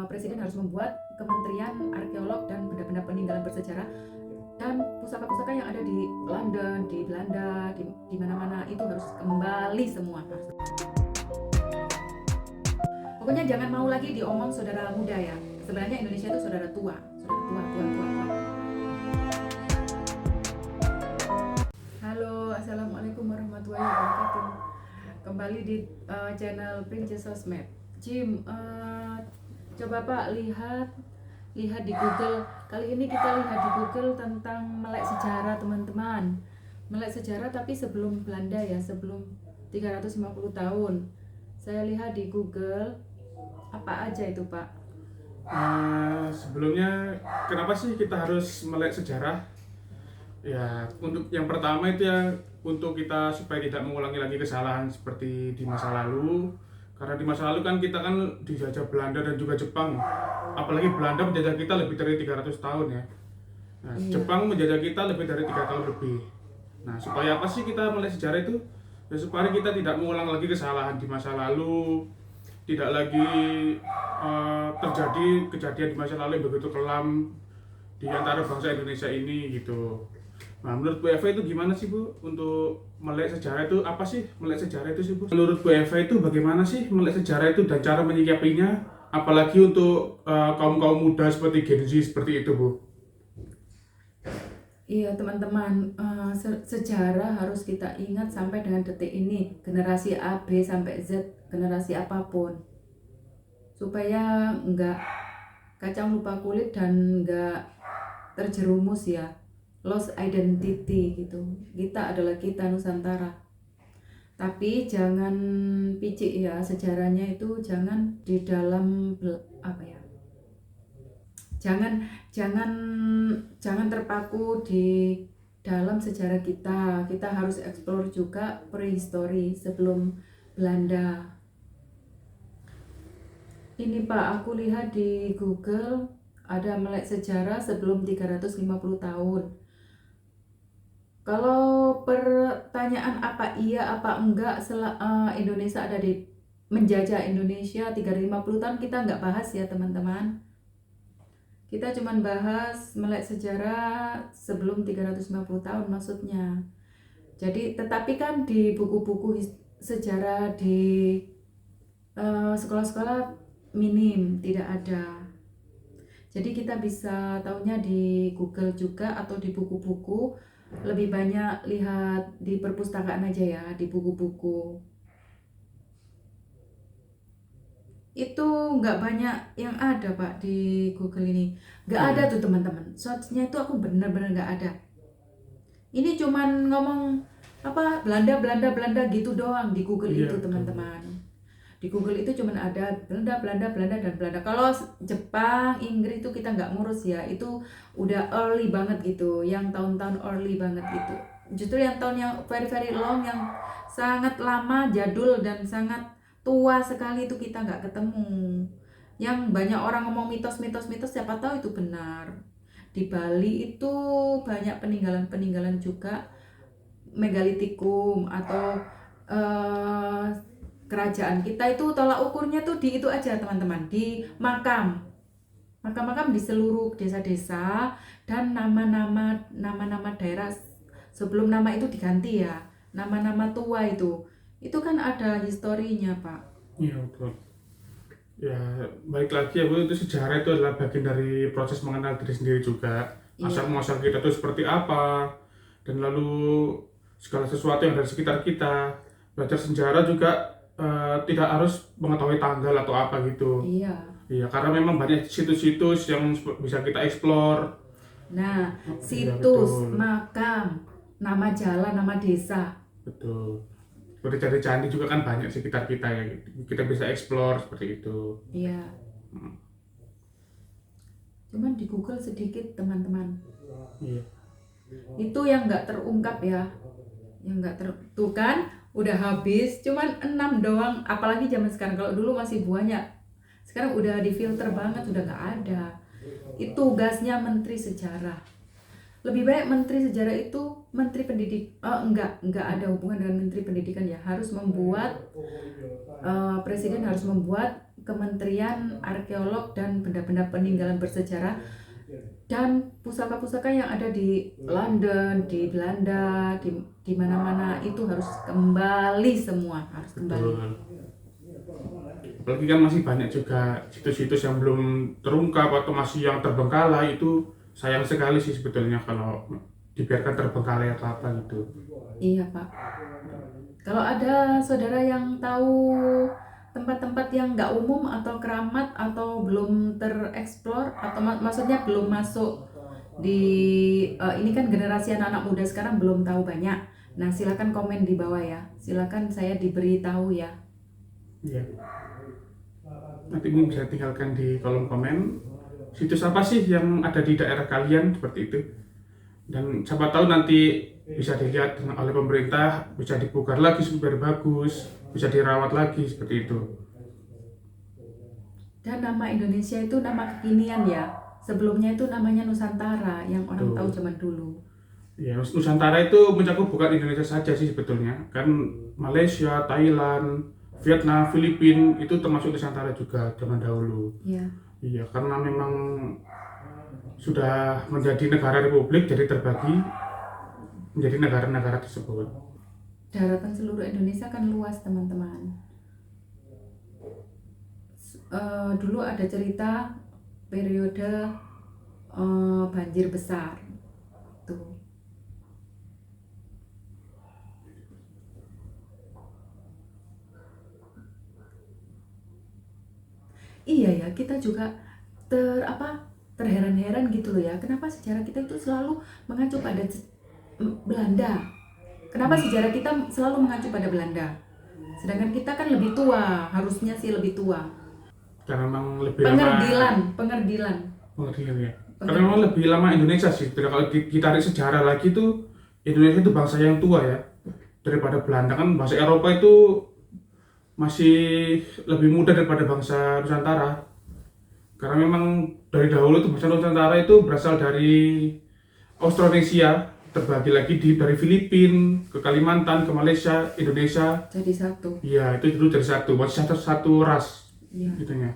Presiden harus membuat Kementerian Arkeolog dan Benda-benda Peninggalan Bersejarah, dan pusaka-pusaka yang ada di London, di Belanda, di mana-mana itu harus kembali semua. Pokoknya jangan mau lagi diomong saudara muda ya. Sebenarnya Indonesia itu saudara tua. Halo, assalamualaikum warahmatullahi wabarakatuh. Kembali di channel Princess Sosmed. Jim, coba Pak lihat di Google. Kali ini kita lihat di Google tentang melek sejarah, teman-teman. Melek sejarah tapi sebelum Belanda ya, sebelum 350 tahun. Saya lihat di Google, apa aja itu Pak? Sebelumnya, kenapa sih kita harus melek sejarah? Ya, untuk yang pertama itu ya, untuk kita supaya tidak mengulangi lagi kesalahan seperti di masa lalu. Karena di masa lalu kan kita kan dijajah Belanda dan juga Jepang. Apalagi Belanda menjajah kita lebih dari 300 tahun ya. Nah, Iya. Jepang menjajah kita lebih dari 3 tahun lebih. Nah, supaya apa sih kita melek sejarah itu? Ya, supaya kita tidak mengulang lagi kesalahan di masa lalu, tidak lagi terjadi kejadian di masa lalu yang begitu kelam di antara bangsa Indonesia ini gitu. Nah, menurut Bu Eva itu gimana sih Bu untuk melek sejarah itu, apa sih melek sejarah itu sih Bu? Menurut Bu Eva itu bagaimana sih melek sejarah itu dan cara menyikapinya, apalagi untuk kaum-kaum muda seperti Gen Z seperti itu Bu? Iya teman-teman, sejarah harus kita ingat sampai dengan detik ini, generasi A, B sampai Z, generasi apapun, supaya nggak kacang lupa kulit dan nggak terjerumus ya, lost identity gitu. Kita adalah kita Nusantara, tapi jangan picik ya, sejarahnya itu jangan di dalam apa ya, jangan terpaku di dalam sejarah kita. Kita harus eksplor juga prehistori sebelum Belanda. Ini Pak, aku lihat di Google ada melek sejarah sebelum 350 tahun. Kalau pertanyaan apa iya apa enggak Indonesia ada di menjajah Indonesia 350 tahun, kita nggak bahas ya teman-teman. Kita cuma bahas melek sejarah sebelum 350 tahun maksudnya. Jadi tetapi kan di buku-buku sejarah di sekolah-sekolah minim, tidak ada. Jadi kita bisa taunya di Google juga atau di buku-buku. Lebih banyak lihat di perpustakaan aja ya, di buku-buku. Itu nggak banyak yang ada Pak di Google ini. Nggak ada tuh teman-teman. Search-nya itu aku benar-benar nggak ada. Ini cuman ngomong apa Belanda gitu doang di Google Iya, itu teman-teman. Di Google itu cuman ada Belanda dan Belanda. Kalau Jepang, Inggris itu kita nggak ngurus ya. Itu udah early banget gitu, yang tahun-tahun early banget gitu. Justru yang tahun yang very long, yang sangat lama, jadul dan sangat tua sekali itu kita nggak ketemu. Yang banyak orang ngomong mitos, siapa tahu itu benar. Di Bali itu banyak peninggalan juga, megalitikum atau kerajaan kita itu tolak ukurnya tuh di itu aja teman-teman, di makam di seluruh desa-desa, dan nama-nama daerah sebelum nama itu diganti ya, nama-nama tua itu kan ada historinya Pak. Iya betul. Ya, baik lagi ya Bu, itu sejarah itu adalah bagian dari proses mengenal diri sendiri juga. Asal muasal kita itu seperti apa, dan lalu segala sesuatu yang ada di sekitar kita. Belajar sejarah juga tidak harus mengetahui tanggal atau apa gitu. Iya. Iya, karena memang banyak situs-situs yang bisa kita explore. Nah, Iya, situs, betul. makam, nama jalan, nama desa. Betul. Seperti candi-candi juga kan banyak sekitar kita ya. Kita bisa explore seperti itu. Iya. Cuman di Google sedikit teman-teman. Iya. Itu yang nggak terungkap ya, yang nggak tuh kan udah habis, cuman 6 doang. Apalagi zaman sekarang, kalau dulu masih banyak, sekarang udah difilter banget, udah nggak ada. Itu tugasnya Menteri Sejarah. Lebih baik Menteri Sejarah itu Menteri enggak ada hubungan dengan Menteri Pendidikan ya. Harus membuat Presiden harus membuat Kementerian Arkeolog dan Benda-benda Peninggalan Bersejarah, dan pusaka-pusaka yang ada di London, di Belanda, di mana-mana itu harus kembali semua, harus kembali. Betul. Apalagi kan masih banyak juga situs-situs yang belum terungkap atau masih yang terbengkalai. Itu sayang sekali sih sebetulnya kalau dibiarkan terbengkalai atau apa gitu. Iya Pak. Kalau ada saudara yang tahu tempat-tempat yang nggak umum atau keramat atau belum tereksplor atau maksudnya belum masuk di ini kan generasi anak-anak muda sekarang belum tahu banyak. Nah, silakan komen di bawah ya. Silakan saya diberitahu ya. Iya. Nanti mungkin bisa tinggalkan di kolom komen situs apa sih yang ada di daerah kalian seperti itu. Dan siapa tahu nanti bisa dilihat oleh pemerintah, bisa dipugar lagi supaya bagus, bisa dirawat lagi seperti itu. Dan nama Indonesia itu nama kekinian ya. Sebelumnya itu namanya Nusantara yang orang tahu zaman dulu. Ya, Nusantara itu mencakup bukan Indonesia saja sih sebetulnya. Kan Malaysia, Thailand, Vietnam, Filipina itu termasuk Nusantara juga zaman dahulu. Iya. Iya, karena memang sudah menjadi negara republik, jadi terbagi menjadi negara-negara tersebut. Daratan seluruh Indonesia kan luas teman-teman. Dulu ada cerita periode banjir besar tuh. Iya ya, kita juga terheran-heran gitu loh ya. Kenapa sejarah kita itu selalu mengacu pada Belanda? Kenapa sejarah kita selalu mengacu pada Belanda? Sedangkan kita kan lebih tua, harusnya sih lebih tua. Karena memang lebih Pengerdilan. Ya. Karena memang lebih lama Indonesia sih. Kalau kita tarik sejarah lagi tuh Indonesia itu bangsa yang tua ya daripada Belanda. Kan bangsa Eropa itu masih lebih muda daripada bangsa Nusantara. Karena memang dari dahulu itu bangsa Nusantara itu berasal dari Austronesia, terbagi lagi dari Filipina ke Kalimantan, ke Malaysia, Indonesia. Jadi satu. Iya, itu dulu jadi satu, masih satu ras. Iya. Gitunya.